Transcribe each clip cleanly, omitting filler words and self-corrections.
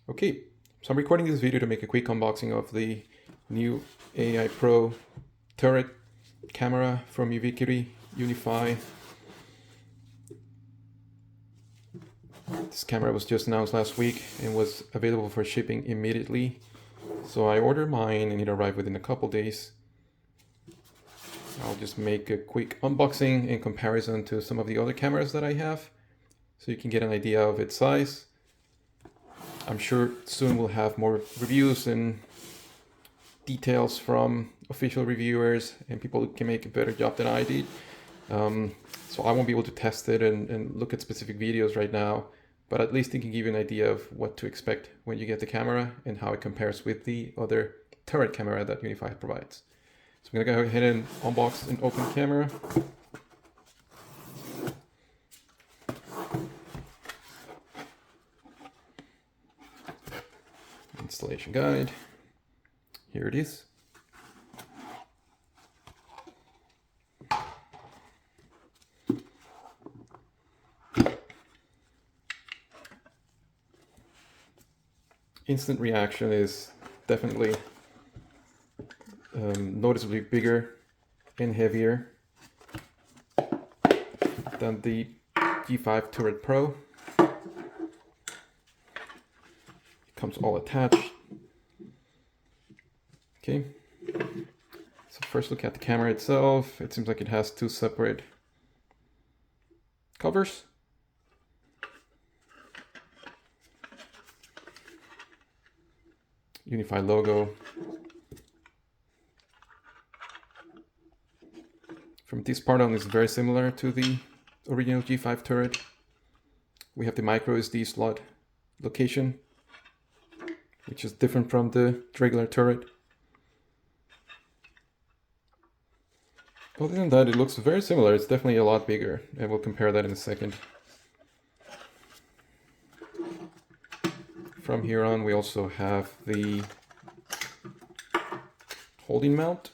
Okay, so I'm recording this video to make a quick unboxing of the new AI Pro turret camera from Ubiquity, Unifi. This camera was just announced last week and was available for shipping immediately. So I ordered mine and it arrived within a couple days. I'll just make a quick unboxing in comparison to some of the other cameras that I have, so you can get an idea of its size. I'm sure soon we'll have more reviews and details from official reviewers and people who can make a better job than I did. So I won't be able to test it and look at specific videos right now, but at least it can give you an idea of what to expect when you get the camera and how it compares with the other turret camera that Unifi provides. So I'm gonna go ahead and unbox and open the camera. Installation guide. Here it is. Instant reaction is definitely noticeably bigger and heavier than the G5 Turret Pro. It comes all attached. Okay, so first look at the camera itself. It seems like it has two separate covers. Unifi logo. From this part on, it's very similar to the original G5 turret. We have the micro SD slot location, which is different from the regular turret. Other than that, it looks very similar. It's definitely a lot bigger, and we'll compare that in a second. From here on, we also have the holding mount.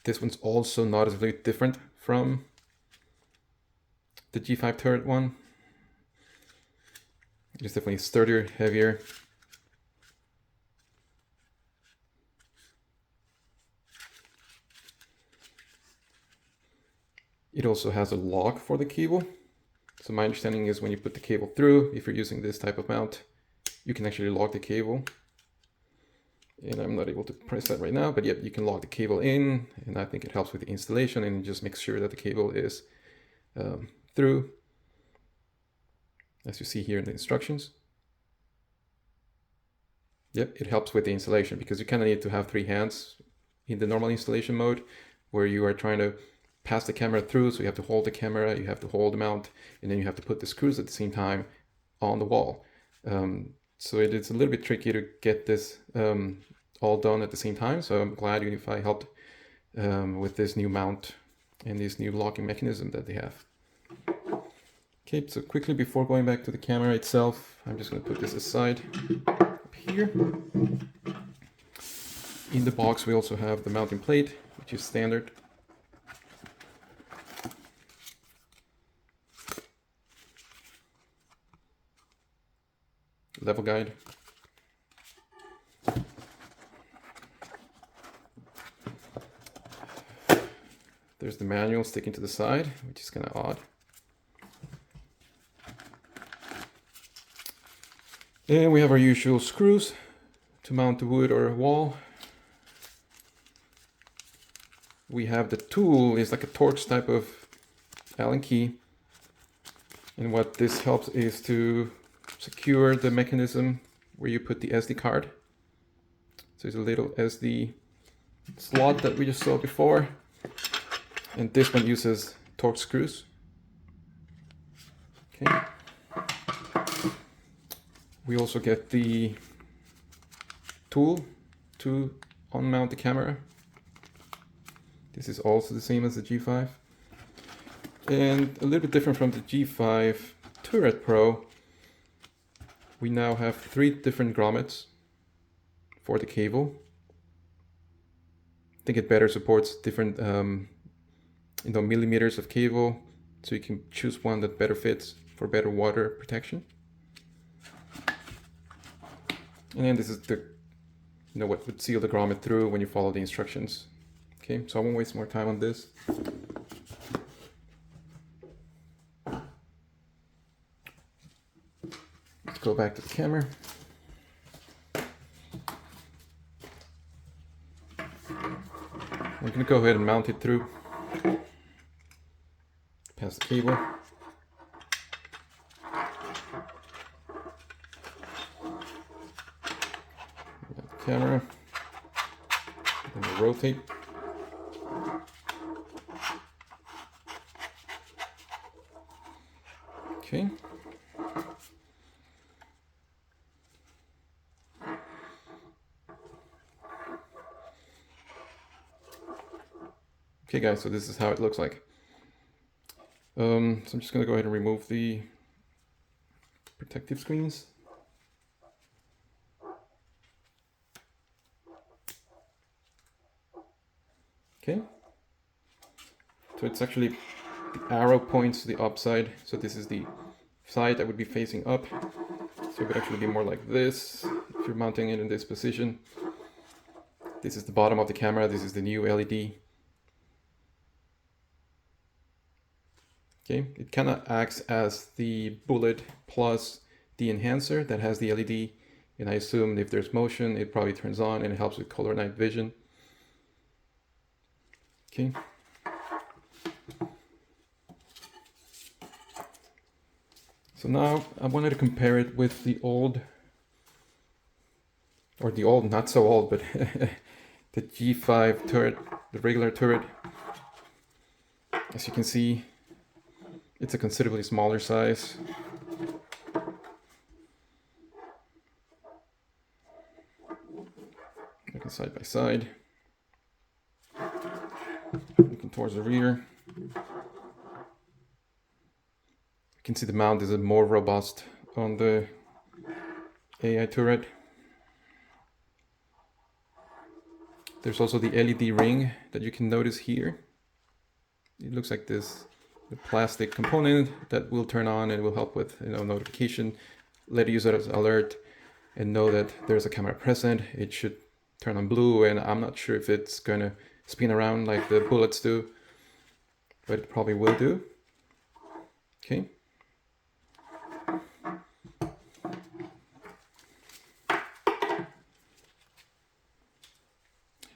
This one's also noticeably different from the G5 turret one. It's definitely sturdier, heavier. It also has a lock for the cable. So my understanding is when you put the cable through, if you're using this type of mount, you can actually lock the cable. And I'm not able to press that right now, but yep, you can lock the cable in, and I think it helps with the installation and just makes sure that the cable is through, as you see here in the instructions. Yep, it helps with the installation because you kind of need to have three hands in the normal installation mode where you are trying to pass the camera through. So you have to hold the camera, you have to hold the mount, and then you have to put the screws at the same time on the wall. So it is a little bit tricky to get this all done at the same time. So I'm glad Unifi helped with this new mount and this new locking mechanism that they have. Okay, so quickly before going back to the camera itself, I'm just going to put this aside up here. In the box, we also have the mounting plate, which is standard. Level guide. There's the manual sticking to the side, which is kind of odd. And we have our usual screws to mount the wood or wall. We have the tool, is like a Torx type of Allen key. And what this helps is to secure the mechanism where you put the SD card. So there's a little SD slot that we just saw before. And this one uses Torx screws. Okay. We also get the tool to unmount the camera. This is also the same as the G5. And a little bit different from the G5 Turret Pro, we now have 3 different grommets for the cable. I think it better supports different millimeters of cable, so you can choose one that better fits for better water protection. And then this is the what would seal the grommet through when you follow the instructions. Okay, so I won't waste more time on this. Let's go back to the camera. I'm going to go ahead and mount it through. Past the cable. Camera, and we'll rotate. Okay. Okay guys, so this is how it looks like. So I'm just going to go ahead and remove the protective screens. Okay, so it's actually the arrow points to the upside, so this is the side that would be facing up, so it would actually be more like this if you're mounting it in this position. This is the bottom of the camera, this is the new LED. Okay, it kind of acts as the bullet plus the enhancer that has the LED, and I assume if there's motion it probably turns on and it helps with color night vision. Okay. So now I wanted to compare it with the old, or the old, not so old, but the G5 turret, the regular turret. As you can see, it's a considerably smaller size. Looking side by side. Looking towards the rear. You can see the mount is more robust on the AI turret. There's also the LED ring that you can notice here. It looks like this, the plastic component that will turn on and will help with notification, let users alert and know that there's a camera present. It should turn on blue, and I'm not sure if it's gonna spin around like the bullets do, but it probably will do. Okay.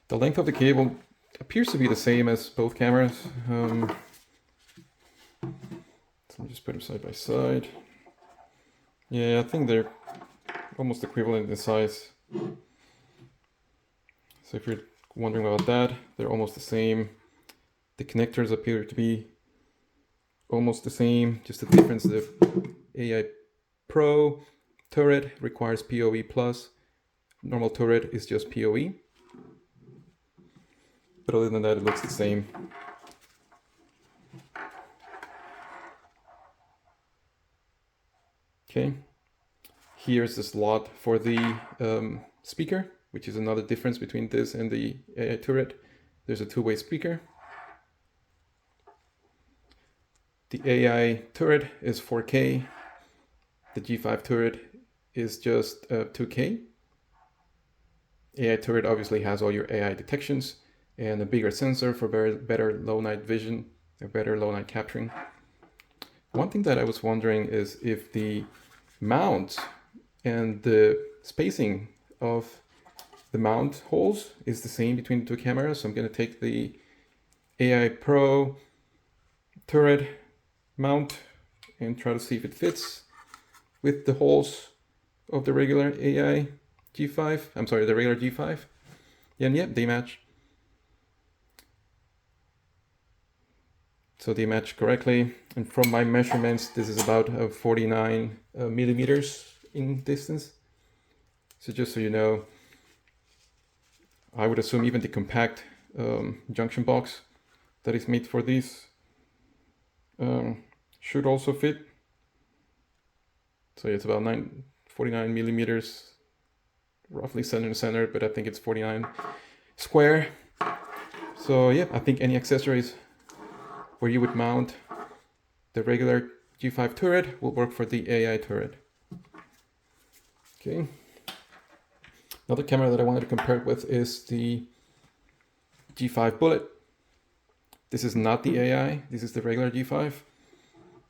The length of the cable appears to be the same as both cameras. So I'll just put them side by side. Yeah, I think they're almost equivalent in size. So if you're wondering about that, they're almost the same. The connectors appear to be almost the same, just the difference, the AI Pro turret requires PoE plus. Normal turret is just PoE. But other than that, it looks the same. Okay, here's the slot for the speaker, which is another difference between this and the AI turret. There's a two-way speaker. The AI turret is 4K. The G5 turret is just 2K. AI turret obviously has all your AI detections and a bigger sensor for better low night vision, or better low night capturing. One thing that I was wondering is if the mount and the spacing of the mount holes is the same between the two cameras. So I'm going to take the AI Pro turret mount and try to see if it fits with the holes of the regular AI G5. I'm sorry, the regular G5. And yeah, they match. So they match correctly. And from my measurements, this is about 49 millimeters in distance. So just so you know, I would assume even the compact junction box that is made for these should also fit. So it's about 49 millimeters, roughly center to center, but I think it's 49 square. So yeah, I think any accessories where you would mount the regular G5 turret will work for the AI turret. Okay. Another camera that I wanted to compare it with is the G5 Bullet. This is not the AI, this is the regular G5.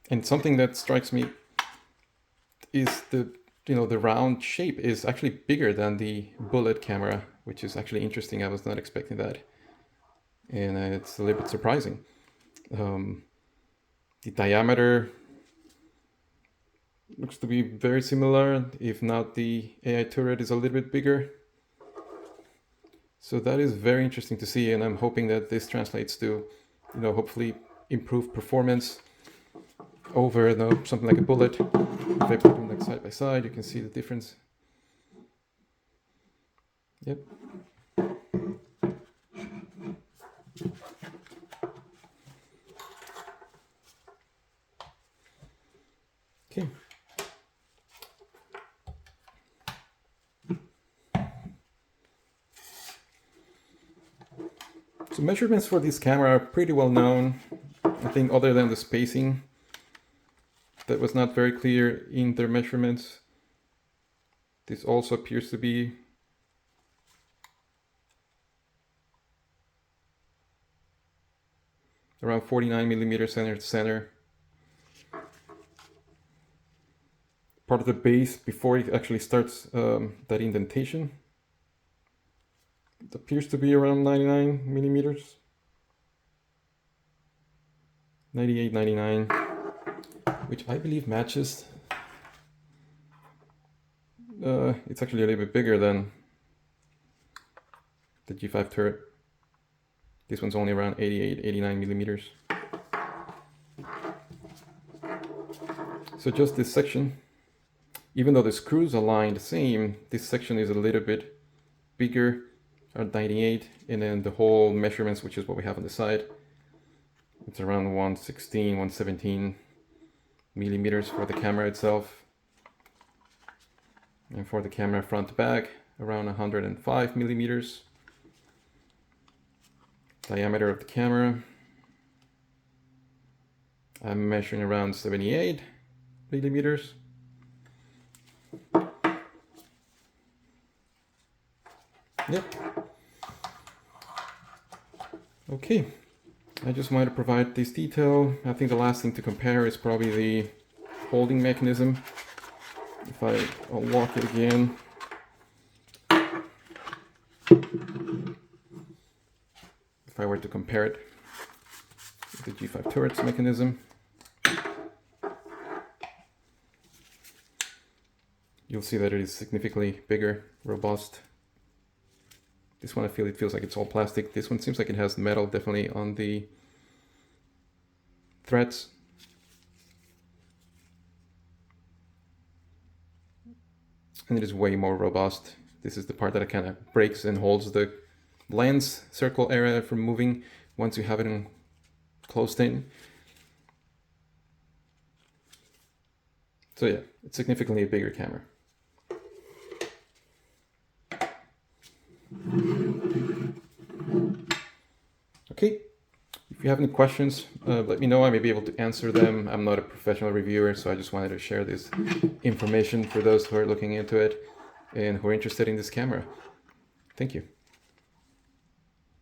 And something that strikes me is the round shape is actually bigger than the Bullet camera, which is actually interesting. I was not expecting that. And it's a little bit surprising. The diameter looks to be very similar, if not the AI turret is a little bit bigger. So that is very interesting to see, and I'm hoping that this translates to, hopefully improved performance over something like a Bullet. If I put them like side by side, you can see the difference. Yep. Okay. So measurements for this camera are pretty well known. I think other than the spacing, that was not very clear in their measurements. This also appears to be around 49 millimeters center to center. Part of the base before it actually starts that indentation. It appears to be around 99 millimeters. 98, 99, which I believe matches. It's actually a little bit bigger than the G5 turret. This one's only around 88, 89 millimeters. So just this section, even though the screws align the same, this section is a little bit bigger, at 98, and then the whole measurements, which is what we have on the side, it's around 116, 117 millimeters for the camera itself. And for the camera front to back, around 105 millimeters. Diameter of the camera, I'm measuring around 78 millimeters. Yep. Okay, I just wanted to provide this detail. I think the last thing to compare is probably the holding mechanism. If I unlock it again, if I were to compare it with the G5 turret's mechanism, you'll see that it is significantly bigger, robust. This one, it feels like it's all plastic. This one seems like it has metal definitely on the threads. And it is way more robust. This is the part that kind of breaks and holds the lens circle area from moving once you have it closed in. So yeah, it's significantly a bigger camera. Okay, if you have any questions, let me know. I may be able to answer them. I'm not a professional reviewer, so I just wanted to share this information for those who are looking into it and who are interested in this camera. Thank you.